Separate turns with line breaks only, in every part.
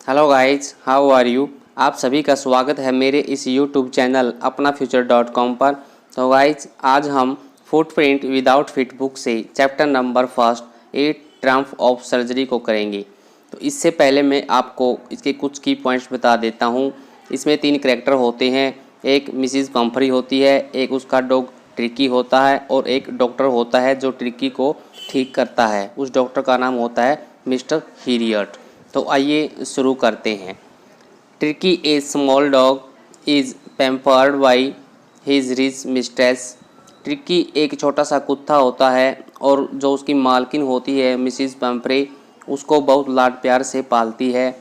Hello guys, how are you. आप सभी का स्वागत है मेरे इस यूट्यूब चैनल अपना फ्यूचर.com पर। तो गाइज, आज हम फुटप्रिंट विदाउट फिट बुक से chapter number first 8 Trump of surgery को करेंगे। तो इससे पहले मैं आपको इसके कुछ की पॉइंट्स बता देता हूँ। इसमें 3 कैरेक्टर होते हैं, एक मिसिज पंफरी होती है, एक उसका डॉग ट्रिकी होता है और एक डॉक्टर होता है जो ट्रिकी को ठीक करता है। उस डॉक्टर का नाम होता है मिस्टर हीरियट। तो आइए शुरू करते हैं। Tricky A small dog is pampered by his rich mistress. Tricky एक छोटा सा कुत्ता होता है और जो उसकी मालकिन होती है मिसिज पैम्फ्रे उसको बहुत लाड प्यार से पालती है।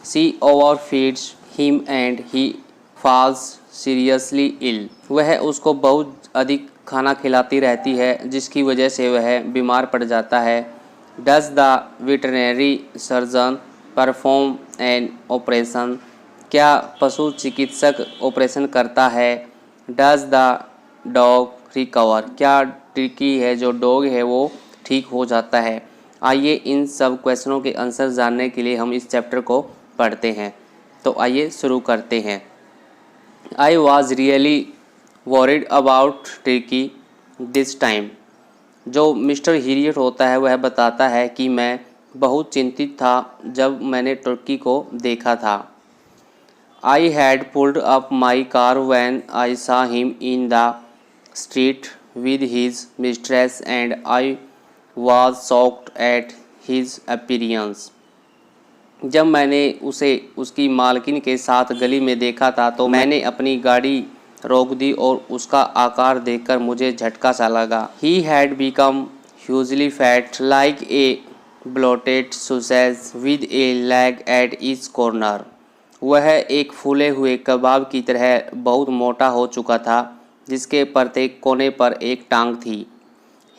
She over feeds him and he falls seriously ill. वह उसको बहुत अधिक खाना खिलाती रहती है जिसकी वजह से वह बीमार पड़ जाता है। Does the veterinary surgeon perform an operation. क्या पशु चिकित्सक ऑपरेशन करता है। Does the dog recover. क्या ट्रिकी है जो डॉग है वो ठीक हो जाता है। आइए इन सब क्वेश्चनों के आंसर जानने के लिए हम इस चैप्टर को पढ़ते हैं। तो आइए शुरू करते हैं। I was really worried about tricky this time. जो मिस्टर हीरियट होता है वह बताता है कि मैं बहुत चिंतित था जब मैंने टर्की को देखा था। I had pulled up my car when I सा him in the street with his mistress and I was shocked at his appearance. जब मैंने उसे उसकी मालकिन के साथ गली में देखा था तो मैंने अपनी गाड़ी रोक दी और उसका आकार देखकर मुझे झटका सा लगा। He had become hugely fat like a bloated sausage with A leg at each corner. वह एक फूले हुए कबाब की तरह बहुत मोटा हो चुका था जिसके प्रत्येक कोने पर एक टांग थी।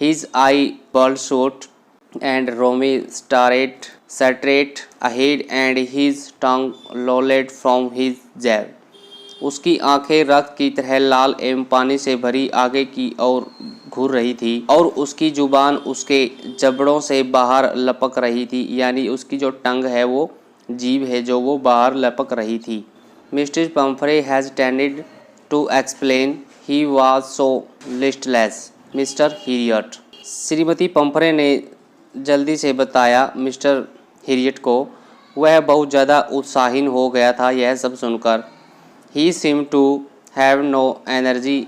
His eye bloodshot and rheumy stared straight ahead and his tongue lolled from his jaw. उसकी आंखें रक्त की तरह लाल एवं पानी से भरी आगे की ओर घूर रही थी और उसकी जुबान उसके जबड़ों से बाहर लपक रही थी, यानी उसकी जो टंग है वो जीभ है जो वो बाहर लपक रही थी। Mr Pumphrey has tended to explain he was so listless Mr Herriot. श्रीमती पंफरे ने जल्दी से बताया मिस्टर हीरियट को। वह बहुत ज़्यादा उत्साहीन हो गया था यह सब सुनकर। He seem to have no energy.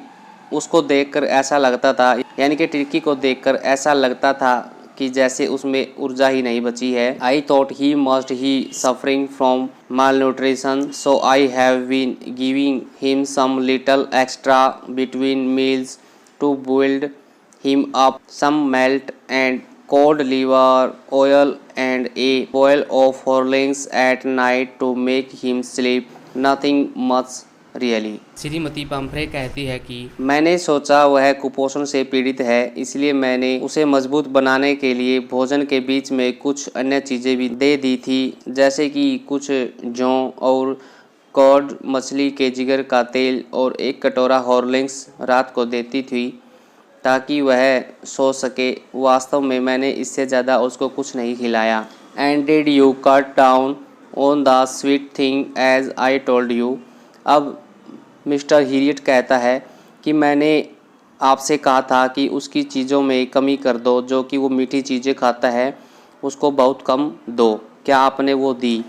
उसको देखकर ऐसा लगता था, यानी कि ट्रिकी को देखकर ऐसा लगता था कि जैसे उसमें ऊर्जा ही नहीं बची है। I thought he must he suffering from malnutrition so I have been giving him some little extra between meals to build him up some malt and cold liver oil and a boil of horlicks at night to make him sleep. Nothing much really. Shrimati पंफरे कहती है कि मैंने सोचा वह कुपोषण से पीड़ित है, इसलिए मैंने उसे मजबूत बनाने के लिए भोजन के बीच में कुछ अन्य चीज़ें भी दे दी थी, जैसे कि कुछ जौ और कॉड मछली के जिगर का तेल और एक कटोरा हॉर्लिक्स रात को देती थी ताकि वह सो सके। वास्तव में मैंने इससे ज़्यादा उसको कुछ नहीं खिलाया। And did you cut down on the sweet thing as I told you. अब मिस्टर हीरियट कहता है कि मैंने आपसे कहा था कि उसकी चीज़ों में कमी कर दो, जो कि वो मीठी चीज़ें खाता है उसको बहुत कम दो। क्या आपने वो दी।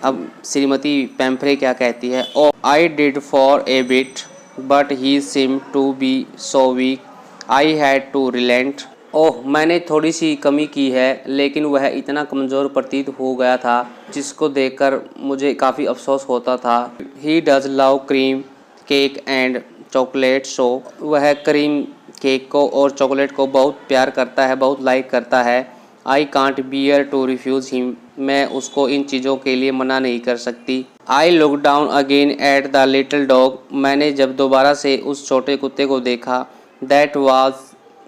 अब श्रीमती पैम्फ्रे क्या कहती है। Oh I did for a bit but he seem to be so weak I had to relent. Oh, मैंने थोड़ी सी कमी की है लेकिन वह इतना कमज़ोर प्रतीत हो गया था जिसको देखकर मुझे काफ़ी अफसोस होता था। He does love cream cake and chocolate सो। वह क्रीम केक को और चॉकलेट को बहुत प्यार करता है, बहुत लाइक करता है। I can't bear to refuse him. मैं उसको इन चीज़ों के लिए मना नहीं कर सकती। I look down again at the little dog. मैंने जब दोबारा से उस छोटे कुत्ते को देखा। That was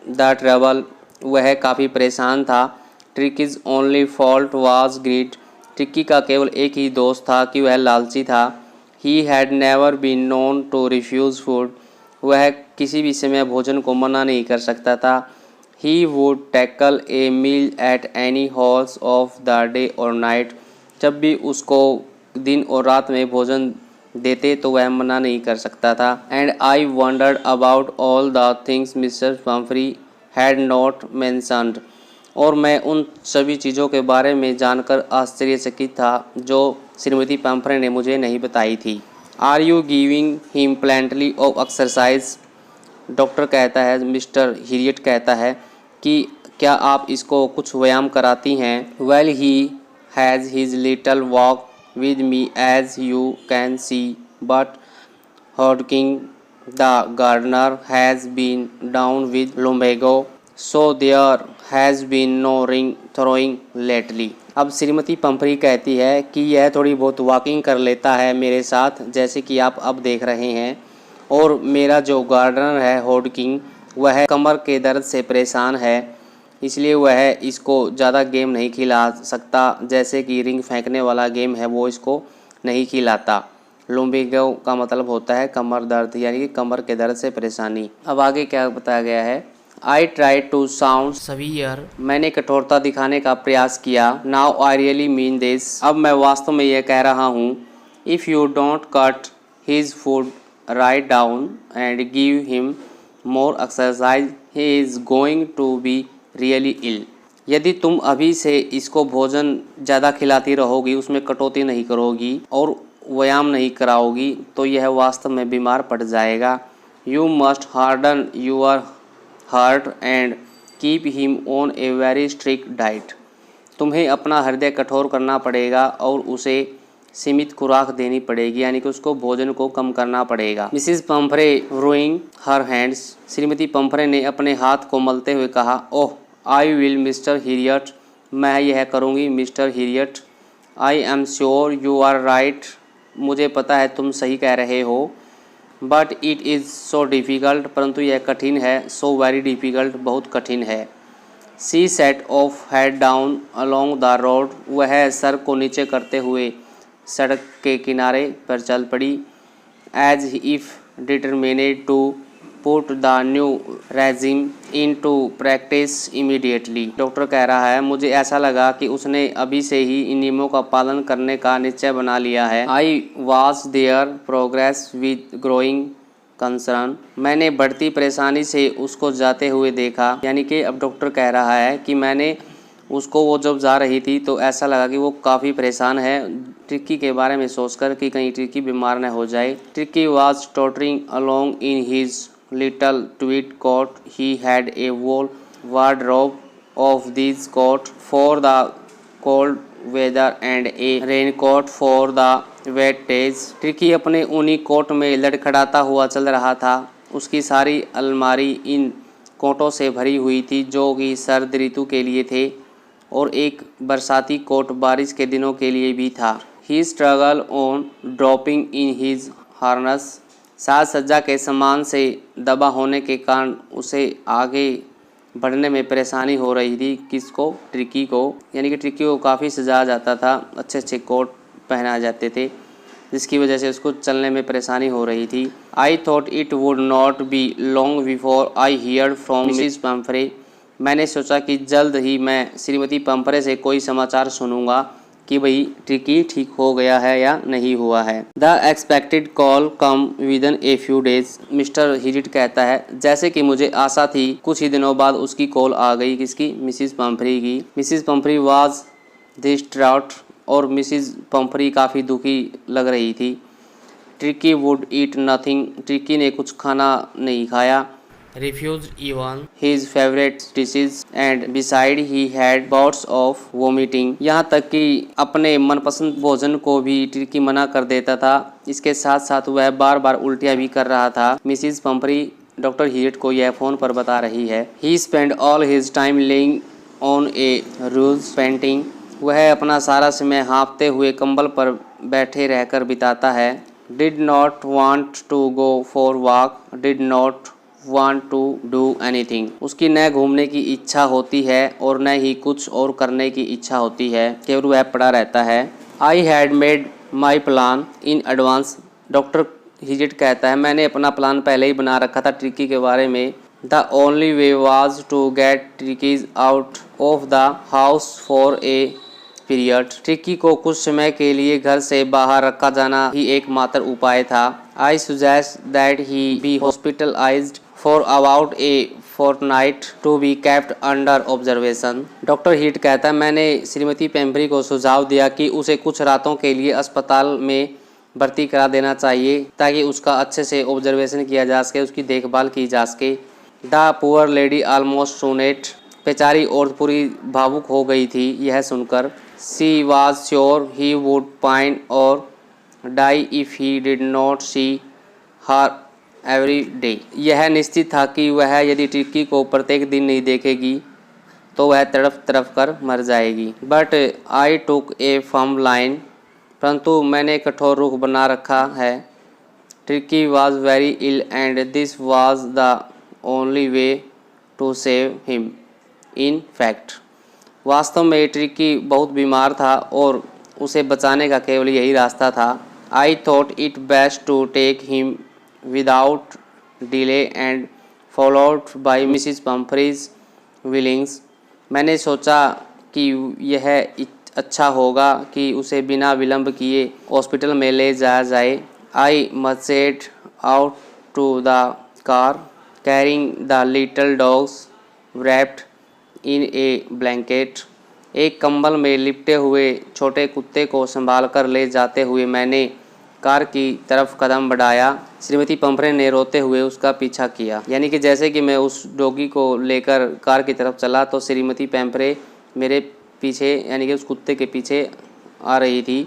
the trouble. वह काफ़ी परेशान था। Tricki's only fault was greed. Tricki का केवल एक ही दोस्त था कि वह लालची था। He had never been known to refuse food. वह किसी भी समय भोजन को मना नहीं कर सकता था। He would tackle a meal at any hour of the day और नाइट। जब भी उसको दिन और रात में भोजन देते तो वह मना नहीं कर सकता था। And I wandered about all the things mister Pomfrey had not mentioned, और मैं उन सभी चीज़ों के बारे में जानकर आश्चर्यचकित था जो श्रीमती पंफ्रे ने मुझे नहीं बताई थी। Are you giving him plenty of exercise, doctor कहता है, मिस्टर हिरियट कहता है कि क्या आप इसको कुछ व्यायाम कराती हैं? Well he has his little walk with me as you can see, but Hodgkin the gardener has been down with lumbago, so there has been no ring throwing lately. अब श्रीमती पंफ्री कहती है कि यह थोड़ी बहुत वॉकिंग कर लेता है मेरे साथ, जैसे कि आप अब देख रहे हैं, और मेरा जो गार्डनर है हॉडकिन, वह कमर के दर्द से परेशान है, इसलिए वह इसको ज़्यादा गेम नहीं खिला सकता, जैसे कि रिंग फेंकने वाला गेम है वो इसको नहीं खिलाता। लुम्बिगो का मतलब होता है कमर दर्द, यानी कि कमर के दर्द से परेशानी। अब आगे क्या बताया गया है? I try to sound severe, मैंने कठोरता दिखाने का प्रयास किया। Now I really mean this, अब मैं वास्तव में यह कह रहा हूँ। If you don't cut his food right down and give him more exercise, he is going to be really ill. यदि तुम अभी से इसको भोजन ज़्यादा खिलाती रहोगी, उसमें कटौती नहीं करोगी और व्यायाम नहीं कराओगी, तो यह वास्तव में बीमार पड़ जाएगा। You must harden your heart and keep him on a very strict diet, तुम्हें अपना हृदय कठोर करना पड़ेगा और उसे सीमित खुराक देनी पड़ेगी, यानी कि उसको भोजन को कम करना पड़ेगा। Mrs Pumphrey wringing her hands, श्रीमती पंफ्रे ने अपने हाथ को मलते हुए कहा, ओह आई विल मिस्टर हिरियट, मैं यह करूँगी Mr Herriot. I am sure you are right, मुझे पता है तुम सही कह रहे हो। But it is so difficult, परंतु यह कठिन है। सो वेरी डिफ़िकल्ट, बहुत कठिन है। She set off head down along the road, वह सर को नीचे करते हुए सड़क के किनारे पर चल पड़ी। As if determined to put the new regime into practice immediately, doctor कह रहा है, मुझे ऐसा लगा कि उसने अभी से ही इन नियमों का पालन करने का निश्चय बना लिया है। I watch there progress with growing concern, मैंने बढ़ती परेशानी से उसको जाते हुए देखा। यानी कि अब डॉक्टर कह रहा है कि मैंने उसको, वो जब जा रही थी तो ऐसा लगा कि वो काफ़ी परेशान है, ट्रिक्की के बारे में सोचकर कि कहीं ट्रिक्की बीमार न हो जाए। Tricki was tottering along in his little tweed coat. He had a wool wardrobe of this coat for the cold weather and a raincoat for the wet days. Tricky अपने ऊनी कोट में लड़खड़ाता हुआ चल रहा था। उसकी सारी अलमारी इन कोटों से भरी हुई थी जो कि सर्द ऋतु के लिए थे, और एक बरसाती कोट बारिश के दिनों के लिए भी था। He struggled on dropping in his harness, साज सज्जा के सामान से दबा होने के कारण उसे आगे बढ़ने में परेशानी हो रही थी। किसको? ट्रिकी को, यानी कि ट्रिकी को काफ़ी सजाया जाता था, अच्छे अच्छे कोट पहनाए जाते थे, जिसकी वजह से उसको चलने में परेशानी हो रही थी। आई thought it would not be long before I hear from Mrs Pomfrey, मैंने सोचा कि जल्द ही मैं श्रीमती पंफ्रे से कोई समाचार सुनूंगा कि भाई ट्रिकी ठीक हो गया है या नहीं हुआ है। The expected call come within a few days, mister हिरिट कहता है, जैसे कि मुझे आशा थी कुछ ही दिनों बाद उसकी कॉल आ गई। किसकी? मिसिज पंफ्री की। मिसिज पंफ्री वाज डिस्ट्रॉट, और मिसिज पंफ्री काफ़ी दुखी लग रही थी। Tricky would eat nothing, tricky ने कुछ खाना नहीं खाया। refused even his favorite dishes and beside he had bouts of vomiting, यहाँ तक कि अपने मनपसंद भोजन को भी ट्रिकी मना कर देता था। इसके साथ साथ वह बार बार उल्टियाँ भी कर रहा था। मिसिज पंफ्री डॉक्टर हिरिट को यह फ़ोन पर बता रही है। He spent all his time laying on a rug panting, वह अपना सारा समय हाँफते हुए कंबल पर बैठे रहकर बिताता है। Did not want to go for walk, did not want to do anything, उसकी न घूमने की इच्छा होती है और न ही कुछ और करने की इच्छा होती है, केवल वह पड़ा रहता है। I had made my plan in advance, doctor Herriot कहता है, मैंने अपना प्लान पहले ही बना रखा था ट्रिकी के बारे में। The only way was to get Trickies out of the house for a period. Tricky को कुछ समय के लिए घर से बाहर रखा जाना ही एकमात्र उपाय था। I suggest that he be hospitalised for about a fortnight to be kept under observation. Doctor Herriot कहता, मैंने श्रीमती पेम्ब्री को सुझाव दिया कि उसे कुछ रातों के लिए अस्पताल में भर्ती करा देना चाहिए ताकि उसका अच्छे से ऑब्जर्वेशन किया जा सके, उसकी देखभाल की जा सके। The poor lady almost swooned. बेचारी औरत पूरी भावुक हो गई थी यह सुनकर। She was sure he would pine or die if he did not see her every day. यह निश्चित था कि वह यदि ट्रिकी को प्रत्येक दिन नहीं देखेगी तो वह तड़प तड़प कर मर जाएगी। But I took a firm line. परंतु मैंने कठोर रुख बना रखा है। Tricki was very ill and this was the only way to save him. In fact, वास्तव में ट्रिकी बहुत बीमार था और उसे बचाने का केवल यही रास्ता था। I thought it best to take him without delay and followed by Mrs Pumphrey's wailings. मैंने सोचा कि यह अच्छा होगा कि उसे बिना विलंब किए हॉस्पिटल में ले जाया जाए। I marched out to the car carrying the little dogs wrapped in a blanket. एक कंबल में लिपटे हुए छोटे कुत्ते को संभाल कर ले जाते हुए मैंने कार की तरफ कदम बढ़ाया। श्रीमती पम्फ्रे ने रोते हुए उसका पीछा किया। यानी कि जैसे कि मैं उस डॉगी को लेकर कार की तरफ चला तो श्रीमती पेम्फ्रे मेरे पीछे यानी कि उस कुत्ते के पीछे आ रही थी।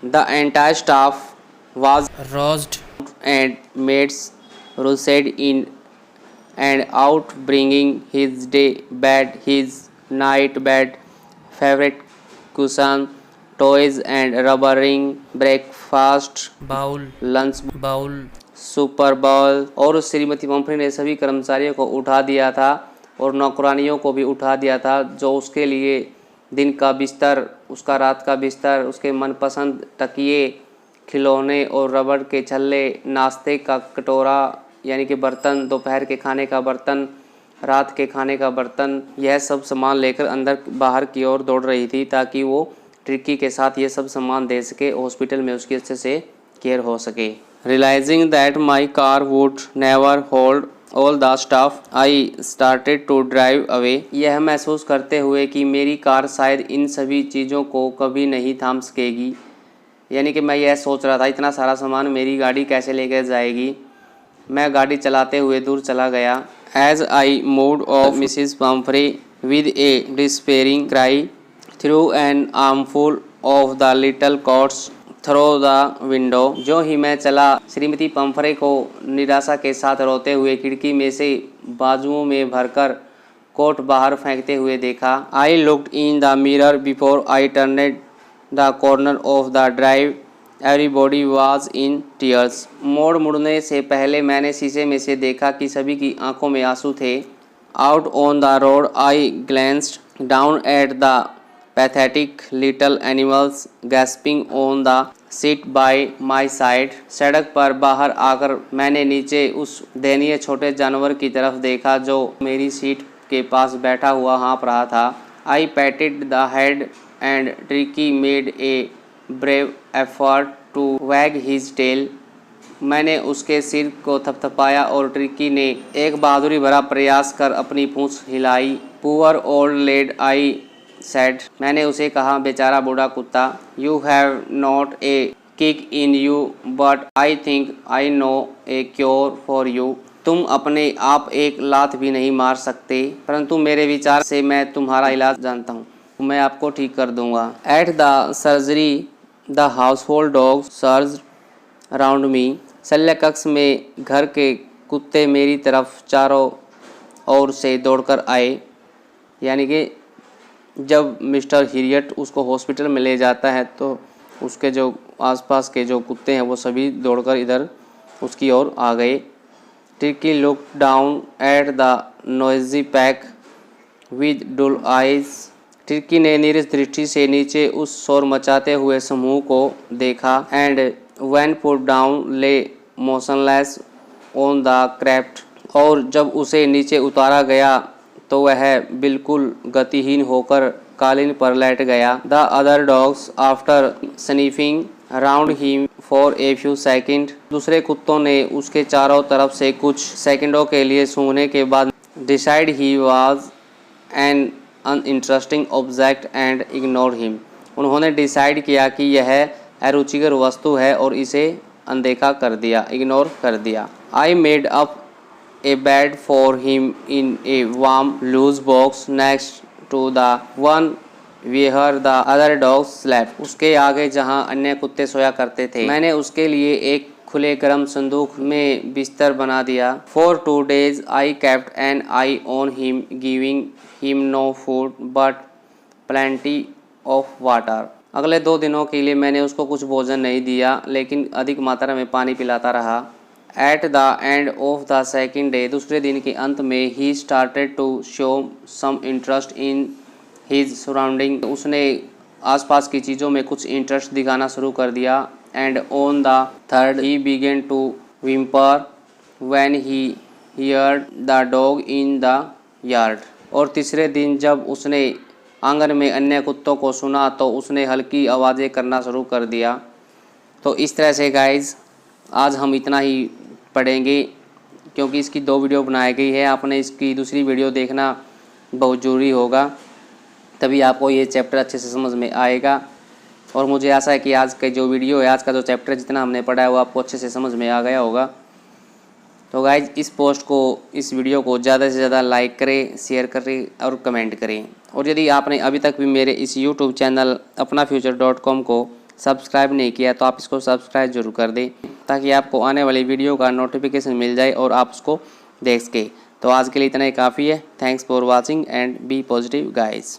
The entire staff was roused and maids rushed in and out bringing his day bed, his night bed, favorite cushion, toys and rubbering, breakfast bowl, lunch bowl, super bowl। और श्रीमती पम्फ्री ने सभी कर्मचारियों को उठा दिया था और नौकरानियों को भी उठा दिया था जो उसके लिए दिन का बिस्तर, उसका रात का बिस्तर, उसके मनपसंद तकिए, खिलौने और रबड़ के छल्ले, नाश्ते का कटोरा यानी कि बर्तन, दोपहर के खाने का बर्तन, रात के खाने का बर्तन, यह सब सामान लेकर अंदर बाहर की ओर दौड़ रही थी ताकि वो ट्रिकी के साथ ये सब सामान दे सके, हॉस्पिटल में उसकी अच्छे से केयर हो सके। Realising that my car would never hold all the stuff I started to drive away. यह महसूस करते हुए कि मेरी कार शायद इन सभी चीज़ों को कभी नहीं थाम सकेगी, यानी कि मैं यह सोच रहा था इतना सारा सामान मेरी गाड़ी कैसे लेकर जाएगी। मैं गाड़ी चलाते हुए दूर चला गया। As I moved off Mrs Pumphrey with a despairing cry threw an armful of the little coats through the window. जो ही मैं चला श्रीमती पम्फ्रे को निराशा के साथ रोते हुए खिड़की में से बाजुओं में भरकर कोट बाहर फेंकते हुए देखा। I looked in the mirror before I turned the corner of the drive. Everybody was in tears. मोड़ मुड़ने से पहले मैंने शीशे में से देखा कि सभी की आंखों में आंसू थे। Out on the road I glanced down at the pathetic little animals gasping on the seat by my side. सड़क पर बाहर आकर मैंने नीचे उस दयनीय छोटे जानवर की तरफ देखा जो मेरी सीट के पास बैठा हुआ हाँफ रहा था। I patted the head and Tricki made a brave effort to wag his tail. मैंने उसके सिर को थपथपाया और ट्रिकी ने एक बहादुरी भरा प्रयास कर अपनी पूंछ हिलाई। Poor old lad I said. मैंने उसे कहा, बेचारा बूढ़ा कुत्ता। You have not a kick in you but I think I know a cure for you. तुम अपने आप एक लात भी नहीं मार सकते, परंतु मेरे विचार से मैं तुम्हारा इलाज जानता हूँ, मैं आपको ठीक कर दूंगा। At the surgery the household dogs surged around me. शल्य कक्ष में घर के कुत्ते मेरी तरफ चारों ओर से दौड़कर आए। यानी कि जब मिस्टर हिरियट उसको हॉस्पिटल में ले जाता है तो उसके जो आसपास के जो कुत्ते हैं वो सभी दौड़कर इधर उसकी ओर आ गए। Tricki look down at the noisy pack with dull eyes. Tricki ने नीरस दृष्टि से नीचे उस शोर मचाते हुए समूह को देखा। एंड व्हेन पुट डाउन ले मोशनलेस ऑन द क्रेफ्ट। और जब उसे नीचे उतारा गया तो वह बिल्कुल गतिहीन होकर कालीन पर लेट गया। The other dogs after sniffing around him for a few seconds, दूसरे कुत्तों ने उसके चारों तरफ से कुछ सेकंडों के लिए सूंघने के बाद decide he was an uninteresting object and ignore him, उन्होंने डिसाइड किया कि यह अरुचिकर वस्तु है और इसे अनदेखा कर दिया, इग्नोर कर दिया। I made up a bed for him in a warm loose box next to the one where the other dogs slept, उसके आगे जहां अन्य कुत्ते सोया करते थे मैंने उसके लिए एक खुले गर्म संदूक में बिस्तर बना दिया। For 2 days I kept an eye on him giving him no food but plenty of water, अगले 2 दिनों के लिए मैंने उसको कुछ भोजन नहीं दिया लेकिन अधिक मात्रा में पानी पिलाता रहा। At the end of the second day, दूसरे दिन के अंत में he started to show some interest in his surrounding, उसने आसपास की चीज़ों में कुछ इंटरेस्ट दिखाना शुरू कर दिया। And on the third he began to whimper when he heard the dog in the yard, और तीसरे दिन जब उसने आंगन में अन्य कुत्तों को सुना तो उसने हल्की आवाज़ें करना शुरू कर दिया। तो इस तरह से गाइज आज हम इतना ही पढ़ेंगे क्योंकि इसकी 2 वीडियो बनाई गई है। आपने इसकी दूसरी वीडियो देखना बहुत ज़रूरी होगा, तभी आपको ये चैप्टर अच्छे से समझ में आएगा। और मुझे आशा है कि आज का जो वीडियो है, आज का जो चैप्टर जितना हमने पढ़ा है वो आपको अच्छे से समझ में आ गया होगा। तो गाइज इस वीडियो को ज़्यादा से ज़्यादा लाइक करें, शेयर करें और कमेंट करें। और यदि आपने अभी तक भी मेरे इस यूट्यूब चैनल अपनाफ्यूचर.com को सब्सक्राइब नहीं किया तो आप इसको सब्सक्राइब जरूर कर दें ताकि आपको आने वाली वीडियो का नोटिफिकेशन मिल जाए और आप उसको देख सकें। तो आज के लिए इतना ही काफ़ी है। Thanks for watching and be positive guys.